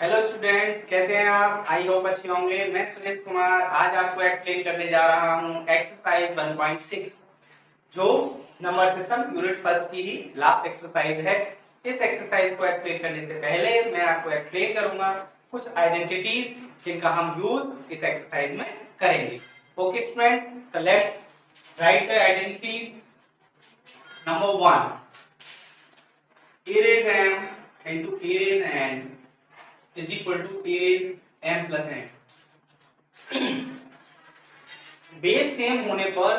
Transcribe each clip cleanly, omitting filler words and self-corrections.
Hello students, कैसे हैं आप? आई होप अच्छे होंगे। मैं सुरेश कुमार आज आपको एक्सप्लेन करने जा रहा हूं एक्सरसाइज 1.6 जो नंबर सिस्टम यूनिट फर्स्ट की ही लास्ट एक्सरसाइज है। इस एक्सरसाइज को एक्सप्लेन करने से पहले मैं आपको एक्सप्लेन करूंगा कुछ आइडेंटिटीज जिनका हम यूज इस एक्सरसाइज में करेंगे। ओके स्टूडेंट्स, तो let's write the identities. Number 1, a raised m into a raised n is equal to a raised m plus n। Base same होने पर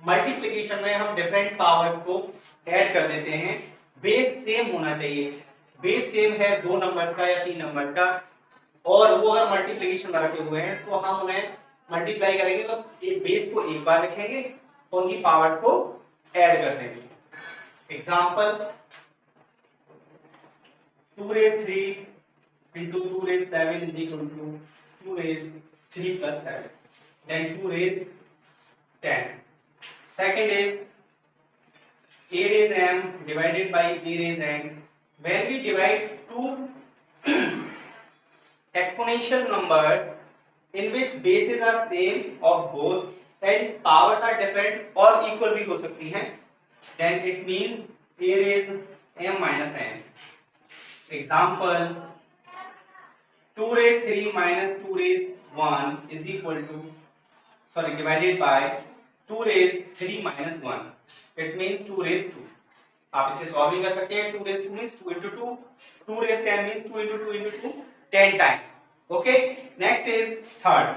मल्टीप्लिकेशन में हम डिफरेंट पावर्स को ऐड कर देते हैं। बेस सेम होना चाहिए। बेस सेम है 2 नंबर्स का या 3 नंबर्स का, और वो अगर मल्टीप्लिकेशन में रखे हुए हैं तो हम उन्हें मल्टीप्लाई करेंगे तो एक बेस को एक बार रखेंगे और उनकी पावर्स को ऐड कर देंगे। Example 2 raised 3 into 2 raised 7 is equal to 2 raised 3 plus 7, then 2 raised 10. Second is a raised m divided by a raised n. When we divide two exponential numbers in which bases are same of both and powers are different or equal भी हो सकती हैं, then it means a raised m minus n. Example 2 raised 3 minus 2 raised 1 is equal to divided by 2 raised 3 minus 1. It means 2 raised 2. आप इसे solving कर सकते हैं। 2 raised 2 means 2 into 2. 2 raised 10 means 2 into 2 into 2, 10 times. Okay. Next is third.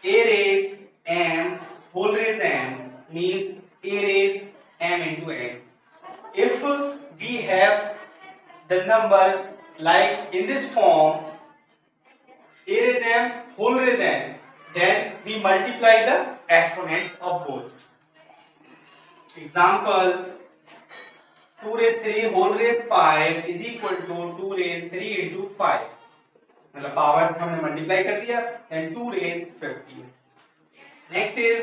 A raised m whole raised n means a raised m into n. If we have the number like in this form a raised m whole raised n, then we multiply the exponents of both. Example 2 raised 3 whole raised 5 is equal to 2 raised 3 into 5, मतलब powers हमने multiply कर दिया, then 2 raised 50. Next is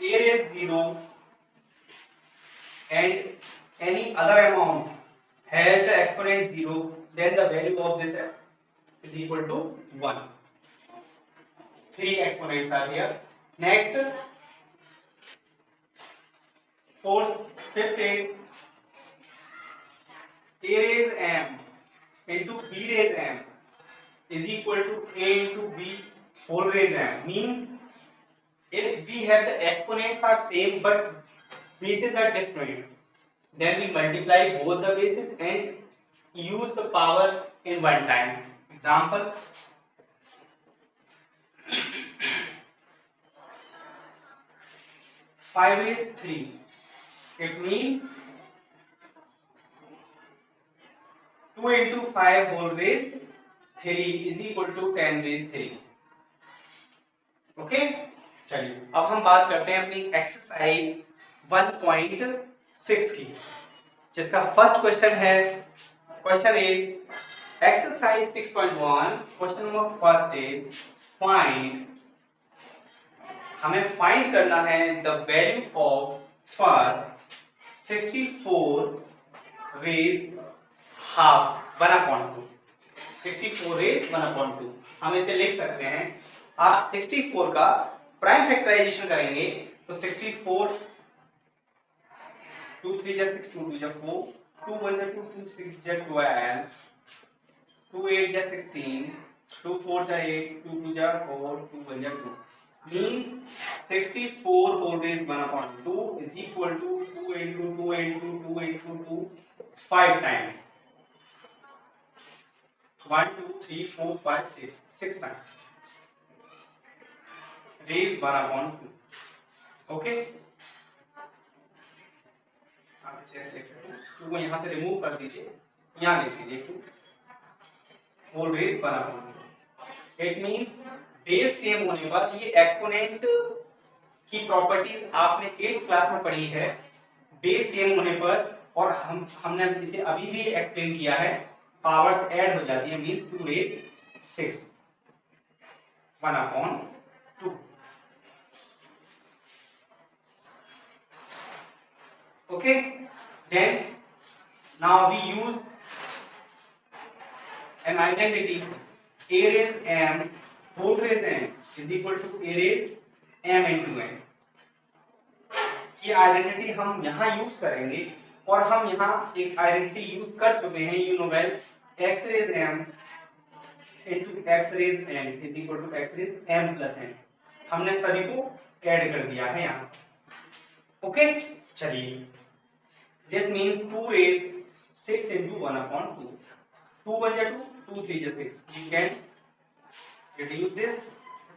a raised 0 and any other amount has the exponent 0, then the value of this is equal to 1. 3 exponents are here. Next, fifth is a raised m into b raised m is equal to a into b whole raised m. Means if we have the exponents are same but bases are different, then we multiply both the bases and use the power in one time. Example 5 raised 3. It means 2 into 5 whole raised 3 is equal to 10 raised 3. Okay, चलिए अब हम बात करते हैं अपनी exercise 1.6 की, जिसका first question है। Question is exercise 6.1। Question number first is find, हमें फाइंड करना है the value of first 64 raise half 1/2। 64 raise 1/2 हम इसे लिख सकते हैं। आप 64 का प्राइम फैक्टराइजेशन करेंगे तो 64 2 3 जा 6 2 2 जा 4 2 1 जा 2 2 6 जा 12 2 8 जा 16 2 4 जा 8 2 2 जा 4 2 1 जा 2 means 64 whole raised 1/2 is equal to 2 into 2 into 2 into 2 5 times 1 2 3 4 5 6 times raised 1/2. Okay, आप इसे ऐसे लिख सकते हैं। इसको यहाँ से रिमूव कर दीजिए, यहाँ लिख दीजिए 2 whole raise 1/2। It means base same होने पर ये एक्सपोनेंट की प्रॉपर्टीज आपने 8th क्लास में पढ़ी है। बेस सेम होने पर, और हमने इसे अभी भी एक्सप्लेन किया है, पावर्स ऐड हो जाती है, means 2 raise 6 1/2। Okay, then now we use an identity a raised m whole raised n is equal to a raised m into n. ये आइडेंटिटी हम यहाँ यूज करेंगे और हम यहाँ एक आइडेंटिटी यूज कर चुके हैं, you know well, x raised m into x raised n is equal to x raised m plus n. हमने सभी को ऐड कर दिया है यहाँ. ओके, चलिए, this means 2 raised 6 into 1 upon 2. 2 1 जा 2, 2 3 जा 6. We can reduce this.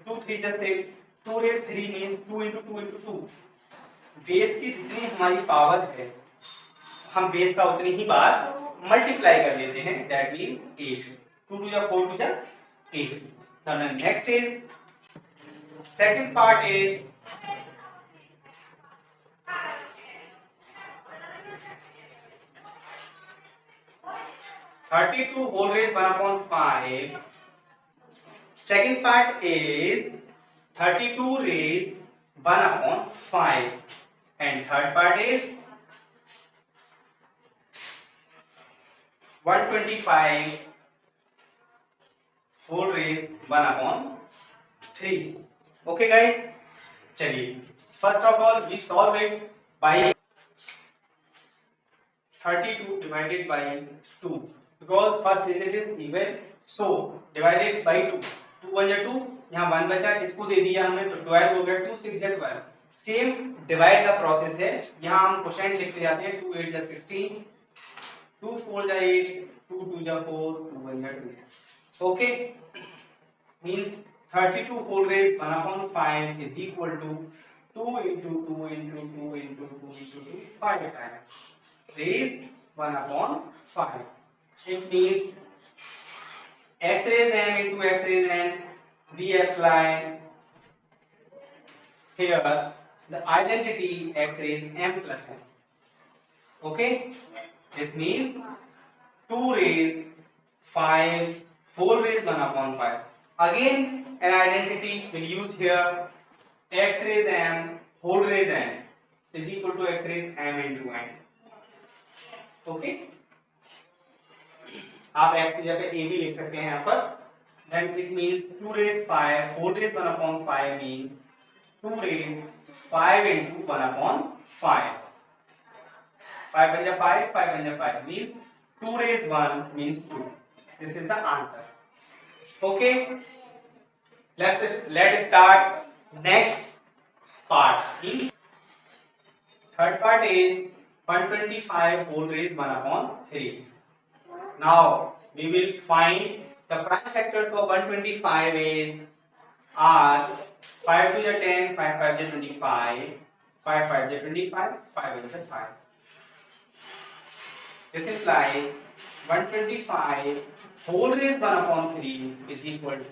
2 3 जा 6. 2 raised 3 means 2 into 2 into 2. Base की जितनी हमारी पावर है हम बेस का उतनी ही बार मल्टीप्लाई कर लेते हैं. That means 8. 2 2 जा 4 2 जा 8. Now the next is second part is (32 whole raised 1 upon 5). Second part is 32 raised 1 upon 5. And third part is 125 whole raised 1 upon 3. Okay guys, चलिए, first of all we solve it by 32 divided by 2 because first digit is even, so divided by 2. 2 1 जा 2, यहाँ 1 बचा, इसको दे दिया हमने तो 12 हो गया. 2 6 जा 12. सेम डिवाइड का प्रोसेस है, यहाँ हम क्वोशेंट लिखते जाते हैं. 2 8 जा 16, 2 4 जा 8, 2 2 जा 4, 2 1 जा 2. Okay, means 32 whole raised 1 upon 5 is equal to 2 into 2 into 2 into 2 into 2 5 times raised 1 upon 5. It means x raised n into x raised n. We apply here the identity x raised m plus n. Okay, this means 2 raised 5 whole raised 1 upon 5. Again an identity will use here, x raised m whole raised n is equal to x raised m into n. Okay, आप x की जगह a भी लिख सकते हैं यहाँ पर. Then it means 2 raised 5 whole raised 1 upon 5 means 2 raised 5 into 1 upon 5. 5 बन जा 5, 5 बन जा 5 means 2 raised 1 means 2. This is the answer. Okay, let's start next part. Third part is 125 whole raised 1 upon 3. Now we will find the prime factors of 125 are 5 2 ja 10, 5 5 ja 25, 5 5 ja 25, 5 1 ja 5. This implies 125 whole raised 1 upon 3 is equal to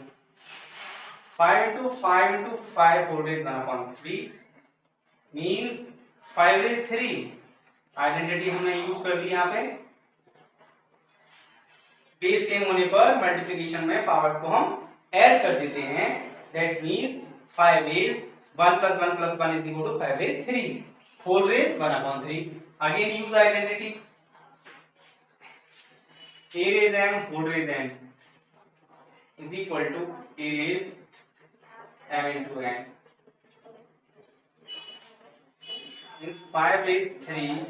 5 into 5 into 5 whole raised 1 upon 3 means 5 raised 3. Identity हमने use कर दी यहाँ पे. Base same होने पर multiplication में powers को हम add कर देते हैं. That means 5 raised 1 plus 1 plus 1 is equal to 5 raised 3 whole raised 1 upon 3. Again use identity a raised m whole raised n is equal to a raised m into n. Means 5 raised 3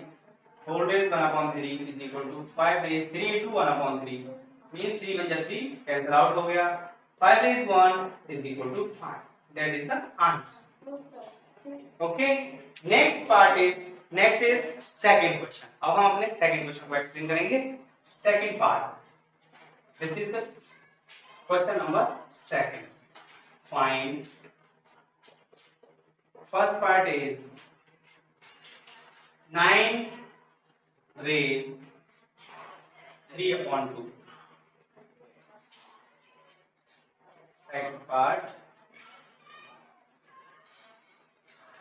whole raised 1 upon 3 is equal to 5 raised 3 into 1 upon 3 means 3 1 जा 3 cancel out हो गया. 5 raised 1 is equal to 5. That is the answer. Okay, next is second question. अब हम अपने second question को explain करेंगे. Second part, this is the question number 2. Find first part is 9 raised 3 upon 2. Second part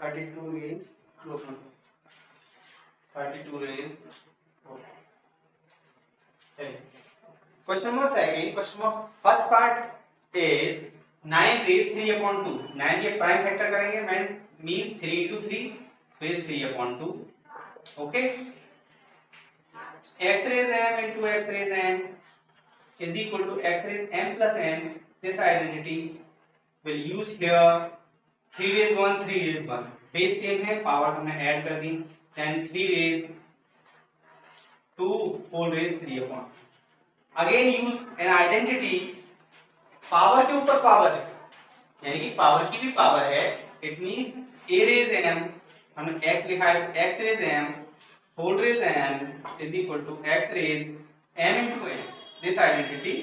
32 raised 32 raised. Question number second. Question number first part is 9 raised 3 upon 2. 9 ये prime factor करेंगे means 3 into 3 raised 3 upon 2. Okay, x raised m into x raised n is equal to x raised m plus n. This identity will use here 3 raised 1 3 raised 1 base same है, power हमने add कर दी, then 3 raised 2 whole raised 3 upon, again use an identity, power के ऊपर power है यानी कि power की भी पावर है, it means a raised m हमने x लिखा है, x raised m whole raised n is equal to x raised m into n. This identity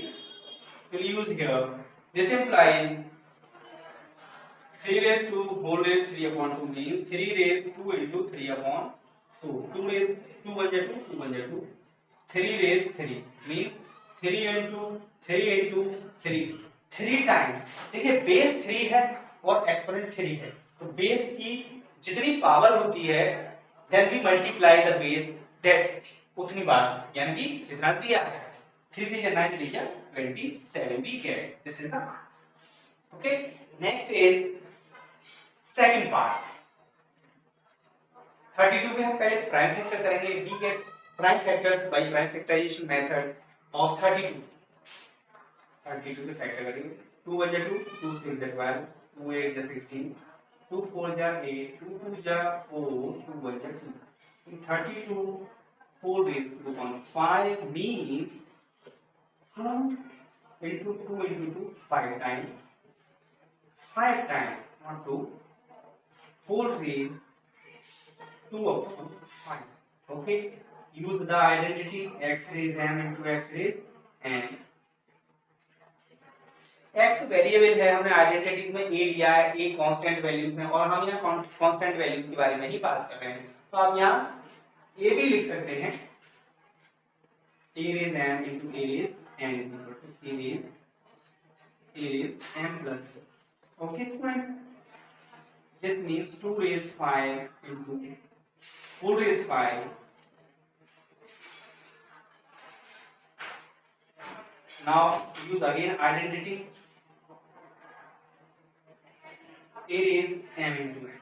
will use here. This implies 3 raised 2 whole raised 3 upon 2 means 3 raised 2 into 3 upon 2. 2 raised 2 1 2 2 1 2. 3 raised 3 means 3 into 3 3 time. देखिए base 3 है और exponent 3 है, तो base की जितनी power होती है then we multiply the base that उतनी बार, यानी कि जितना दिया है 3 3 9 3 27 we get. This is the answer. Okay, next is second part. 32 में हम पहले प्राइम फैक्टर करेंगे. we get prime factors by prime factorization method of 32. 32 के फैक्टर करेंगे. 2 1 2 2 6 12 2 8 16 2 4 8 2 2 4 2 1 2. 32 4 raised to 5 means from into 2 into 2 5 times not 2 4 raised 2 upon 5. Okay, use the identity x raised m into x raised n. x variable है, हमने identities में a लिया है, a constant values में, और हम यहाँ कांस्टेंट वैल्यूज के बारे में ही बात कर रहे हैं, तो आप यहाँ a भी लिख सकते हैं. a raised m into a raised n is equal to a raised m plus 4. Okay students, this means 2 raised 5 into 4 raised 5. Now use again identity a raised m into n.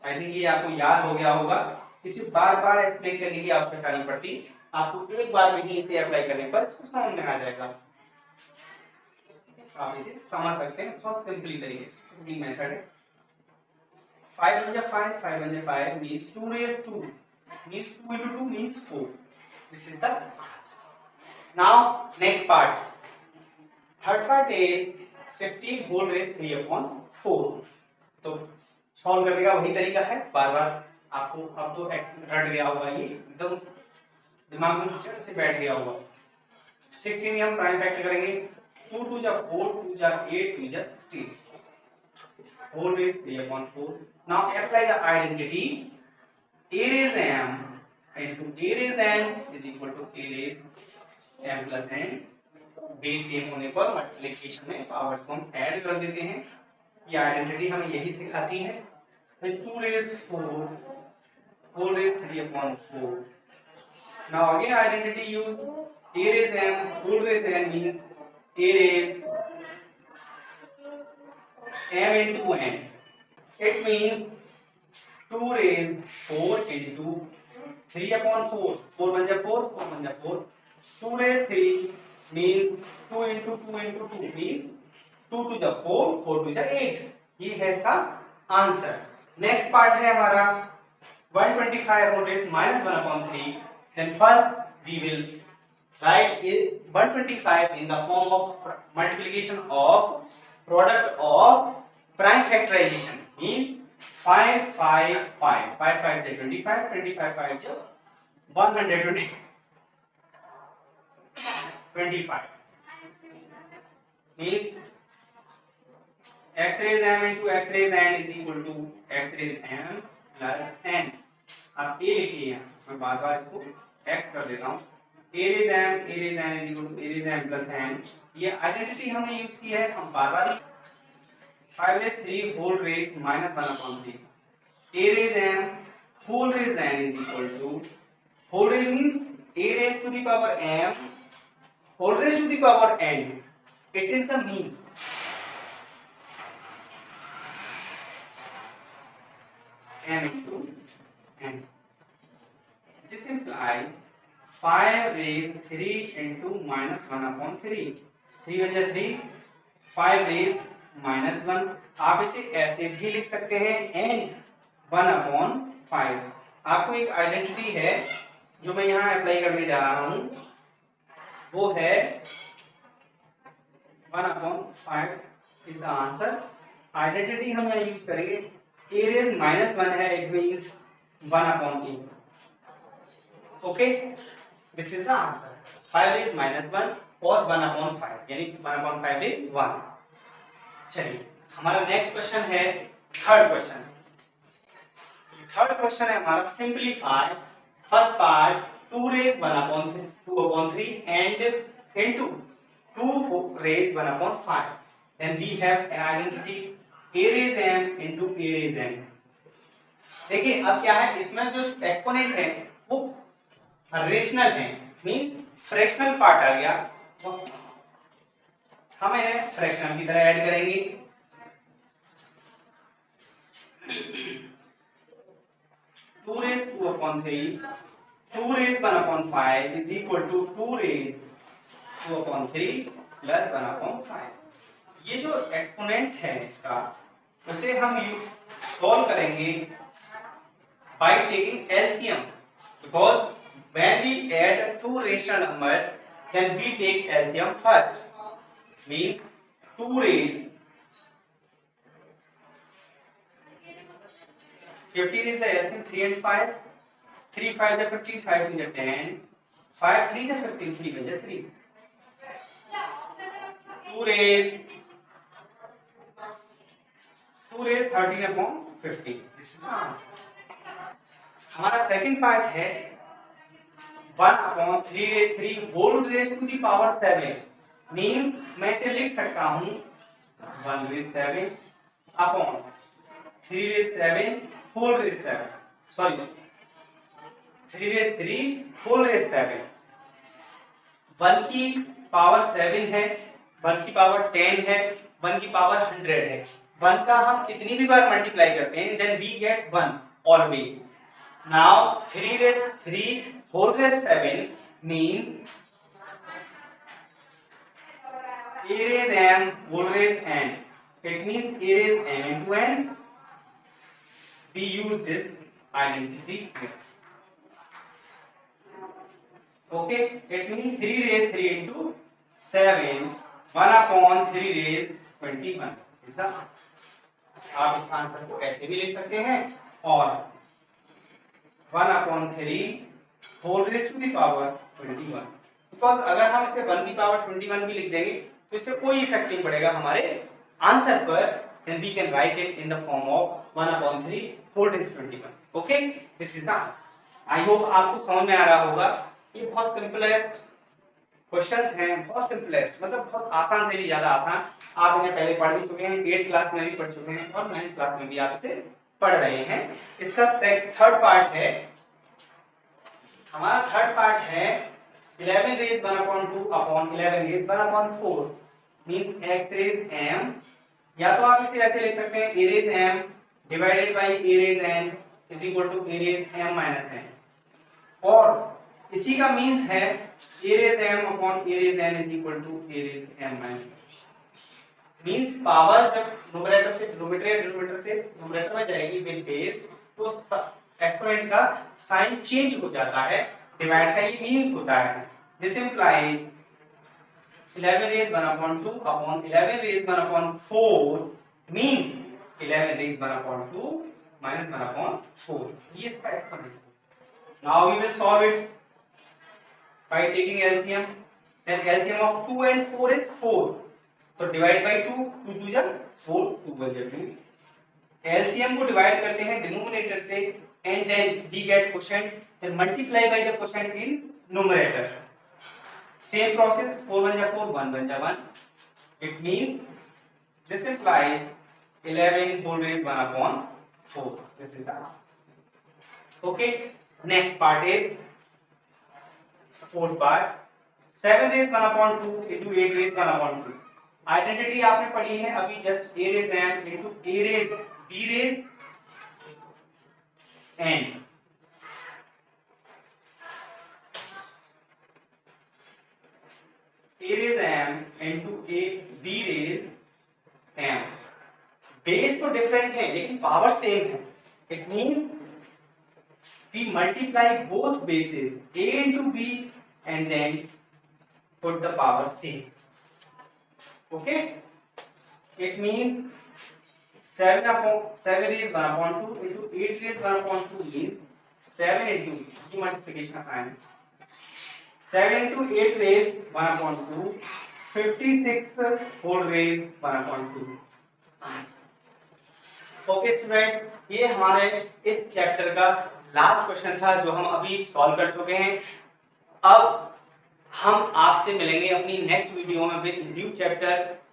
I think ये आपको याद हो गया होगा, इसे बार-बार explain करने की आवश्यकता नहीं पड़ती, आपको एक बार में ही इसे अप्लाई करने पर इसको समझ में आ जाएगा. आप इसे समझ सकते हैं बहुत सिंपली तरीके से, सिंपली मेथड है. 5 1 5 5 1 5 means 2 raised 2 means 2 into 2 means 4. This is the answer. Now next part. Third part is 16 whole raised 3 upon 4. तो सॉल्व करने का वही तरीका है, बार-बार आपको अब तो रट गया होगा, ये एकदम दिमाग में चट से बैठ गया होगा. 16 में हम प्राइम फैक्टर करेंगे. 2 2 जा 4 2 जा 8 2 जा 16 whole raised 3 upon 4. Now apply the identity a raised m into a raised n is equal to a raised m plus n. Base same होने पर मल्टीप्लिकेशन में पावर्स को हम ऐड कर देते हैं. ये आइडेंटिटी हमें यही सिखाती है. 2 raised 4 whole raised 3 upon 4. Now again identity use a raised m whole raised n means a raised m into n. It means 2 raised 4 into 3 upon 4. 4 1 जा 4 4 1 जा 4. 2 raised 3 means 2 into 2 into 2 means 2 to the 4 4 to the 8. ये है इसका answer. Next part है हमारा 125 whole raised minus 1 upon 3. Then first we will write 125 in the form of multiplication of product of prime factorization means 5 5 5 5 5 is 25 25 5 is 120 25 means x raised m into x raised n is equal to x raised m plus n. आप a लिखिए, मैं बार-बार इसको x कर देता हूँ. a raised m is equal to a raised m plus n. ये identity हमने यूज की है, हम बार-बार 5 raised 3 whole raised minus 1 upon 3. a raised m whole raised n is equal to, whole raised means a raised to the power m whole raised to the power n. It is the means. m into n. This implies 5 raised 3 into minus 1 upon 3. 3 बन जाए 3, 5 raised minus 1. आप इसे ऐसे भी लिख सकते हैं and 1 upon 5. आपको एक आइडेंटिटी है जो मैं यहाँ अप्लाई करने जा रहा हूँ, वो है 1 upon 5 is the answer. Identity हम यहाँ यूज करेंगे. a raised minus 1 है, it means 1 upon a. Okay, this is the answer. 5 raised minus 1 और 1 upon 5, यानी 1 upon 5 is 1. चलिए हमारा नेक्स्ट क्वेश्चन है थर्ड क्वेश्चन. थर्ड क्वेश्चन है हमारा simplify first part 2 raised 1 upon 3 and into 2 raised 1 upon 5. Then we have an identity a raised m into a raised n. देखिए अब क्या है, इसमें जो एक्सपोनेंट है वो रेशनल है, मींस फ्रैक्शनल पार्ट आ गया, तो हम इन्हें फ्रैक्शनल की तरह ऐड करेंगे. Two raise 2 upon 3, 2 raise 1 upon 5 is equal to 2 raise 2 upon 3 plus 1 upon 5. ये जो एक्सपोनेंट है इसका, उसे हम सॉल्व करेंगे by taking LCM, because when we add two rational numbers, then we take LCM first. Means 2 raised 15 is the LCM, 3 and 5. 3 5 is 15, 5 is 10. 5 3 is 15, 3 is 3. 2 raised 13 upon 15. This is the answer. हमारा second part है 1 upon 3 raised 3 whole raised to the power 7. Means मैं इसे लिख सकता हूँ 1 raised 7 upon 3 raised 7 whole raised 7. Sorry 3 raised 3 whole raised 7. 1 की power 7 है, 1 की पावर 10 है, 1 की पावर 100 है. 1 का हम कितनी भी बार मल्टीप्लाई करते हैं, then we get 1 always. Now 3 raised 3 whole raised 7 means a raised m whole raised n. It means a raised m into n. We use this identity here. Okay, it means 3 raised 3 into 7 1 upon 3 raised 21 is the answer. आप इस answer को ऐसे भी लिख सकते हैं और 1 upon 3 whole raised to the power 21. Because अगर हम इसे 1 की पावर 21 भी लिख देंगे तो इससे कोई इफेक्ट नहीं पड़ेगा हमारे आंसर पर. then we can write it in the form of 1 upon 3 whole raised to 21. okay, this is the answer. I hope आपको समझ में आ रहा होगा. ये बहुत सिंपलेस्ट क्वेश्चंस हैं, बहुत सिंपलेस्ट मतलब बहुत आसान से भी ज्यादा आसान. आप इन्हें पहले पढ़ भी चुके हैं, 8th क्लास में भी पढ़ चुके हैं और 9th क्लास में भी आप इसे पढ़ रहे हैं. इसका थर्ड पार्ट है, हमारा थर्ड पार्ट है 11 raise 1 upon 2 upon 11 raise 1 upon 4 means x raise m. या तो आप इसे ऐसे लिख सकते हैं a raise m divided by a raise n is equal to a raise m minus n. और इसी का मींस है a raise m upon a raise n is equal to a raise m minus n. Means power जब numerator से numerator में जाएगी with base, तो exponent का साइन चेंज हो जाता है. डिवाइड का ये मींस होता है. This implies 11 raise 1 upon 2 upon 11 raise 1 upon 4 means 11 raise 1 upon 2 minus 1 upon 4. ये इसका exponent. Now we will solve it by taking LCM. Then LCM of 2 and 4 is 4. तो डिवाइड बाय 2, 2 2 जा 4, 2 1 जा 2. एलसीएम को डिवाइड करते हैं डिनोमिनेटर से and then we get quotient, then multiply by the quotient in numerator. Same process, 4 1 ja 4, 1 1 ja 1. It means this implies 11 whole raised 1 upon 4. This is the answer. Okay, next part is fourth part. 7 raised 1 upon 2 into 8 raised 1 upon 2. Identity आपने पढ़ी है अभी just a raised m into a raised b raised n. a raise m into a b raise m। Base तो different है लेकिन power same है। It means we multiply both bases a into b and then put the power same। okay, it means 7 raised 1 upon 2 into 8 raised 1 upon 2 means 7 into ये multiplication आसान है। 7 into 8 raised 1 upon 2 56 whole raised 1 upon 2। Okay student, ये हमारे इस chapter का last question था जो हम अभी सॉल्व कर चुके हैं। अब हम आपसे मिलेंगे अपनी नेक्स्ट वीडियो में विद न्यू चैप्टर